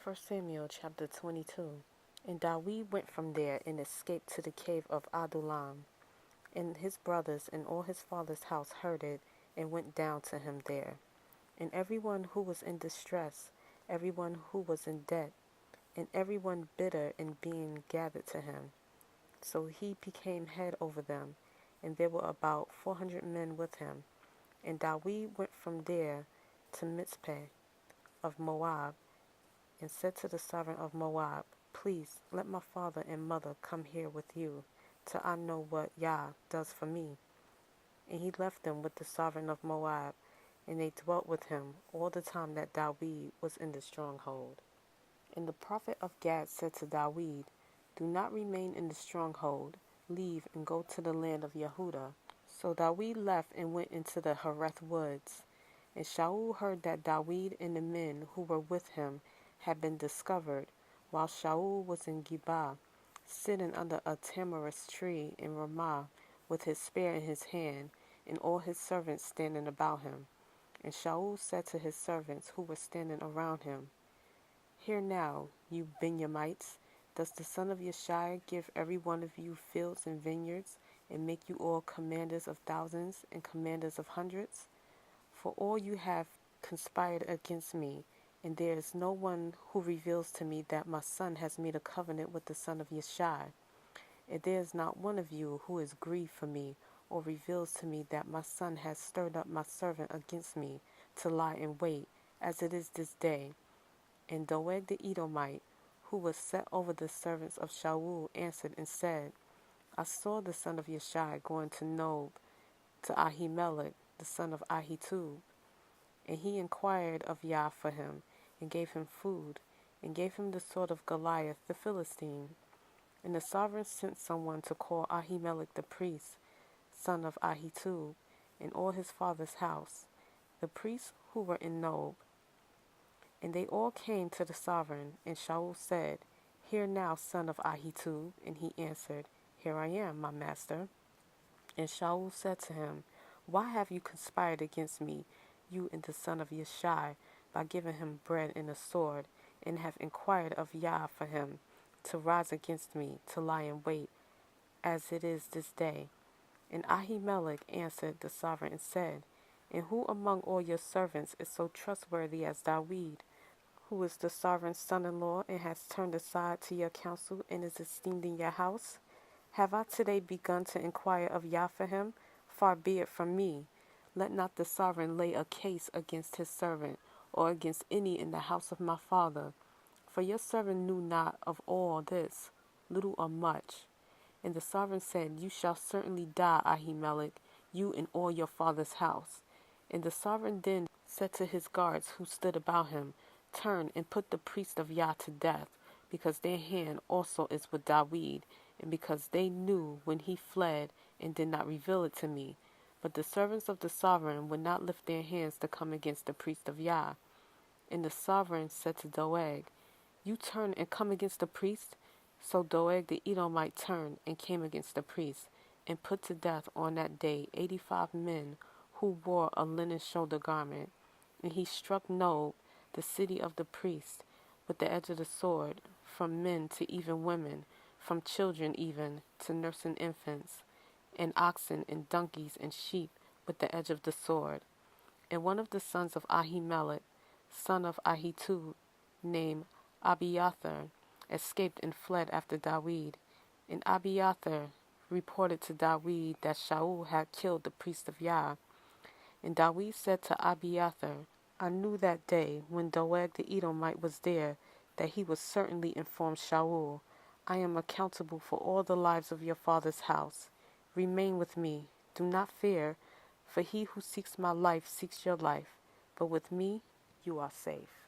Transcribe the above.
1 Samuel chapter 22. And Dawid went from there and escaped to the cave of Adullam. And his brothers and all his father's house heard it, and went down to him there. And everyone who was in distress, everyone who was in debt, and everyone bitter in being gathered to him. So he became head over them, and there were about 400 men with him. And Dawid went from there to Mizpeh of Moab, and said to the sovereign of Moab, Please let my father and mother come here with you, till I know what Yah does for me. And he left them with the sovereign of Moab, and they dwelt with him all the time that Dawid was in the stronghold. And the prophet of Gad said to Dawid, Do not remain in the stronghold, leave and go to the land of Yehudah. So Dawid left and went into the Hereth woods. And Shaul heard that Dawid and the men who were with him had been discovered, while Shaul was in Geba, sitting under a tamarisk tree in Ramah, with his spear in his hand, and all his servants standing about him. And Shaul said to his servants who were standing around him, Hear now, you Benjamites, does the son of Yeshai give every one of you fields and vineyards, and make you all commanders of thousands and commanders of hundreds? For all you have conspired against me, and there is no one who reveals to me that my son has made a covenant with the son of Yeshai. And there is not one of you who is grieved for me, or reveals to me that my son has stirred up my servant against me, to lie in wait, as it is this day. And Doeg the Edomite, who was set over the servants of Shaul, answered and said, I saw the son of Yeshai going to Nob, to Ahimelech, the son of Ahitub. And he inquired of Yah for him, and gave him food, and gave him the sword of Goliath the Philistine. And the sovereign sent someone to call Ahimelech the priest, son of Ahitub, and all his father's house, the priests who were in Nob. And they all came to the sovereign, and Shaul said, Hear now, son of Ahitub. And he answered, Here I am, my master. And Shaul said to him, Why have you conspired against me, you and the son of Yeshai, by giving him bread and a sword, and have inquired of Yah for him, to rise against me, to lie in wait, as it is this day? And Ahimelech answered the sovereign and said, And who among all your servants is so trustworthy as Dawid, who is the sovereign's son-in-law, and has turned aside to your counsel, and is esteemed in your house? Have I today begun to inquire of Yah for him? Far be it from me. Let not the sovereign lay a case against his servant, or against any in the house of my father. For your servant knew not of all this, little or much. And the sovereign said, You shall certainly die, Ahimelech, you and all your father's house. And the sovereign then said to his guards who stood about him, Turn and put the priest of Yah to death, because their hand also is with Dawid, and because they knew when he fled and did not reveal it to me. But the servants of the sovereign would not lift their hands to come against the priest of Yah. And the sovereign said to Doeg, You turn and come against the priest? So Doeg the Edomite turned and came against the priest, and put to death on that day 85 men who wore a linen shoulder garment. And he struck Nob, the city of the priest, with the edge of the sword, from men to even women, from children even to nursing infants, and oxen and donkeys and sheep, with the edge of the sword. And one of the sons of Ahimelech, son of Ahitub, named Abiathar, escaped and fled after Dawid. And Abiathar reported to Dawid that Shaul had killed the priest of Yah. And Dawid said to Abiathar, I knew that day, when Doeg the Edomite was there, that he would certainly inform Shaul. I am accountable for all the lives of your father's house. Remain with me. Do not fear, for he who seeks my life seeks your life. But with me, you are safe.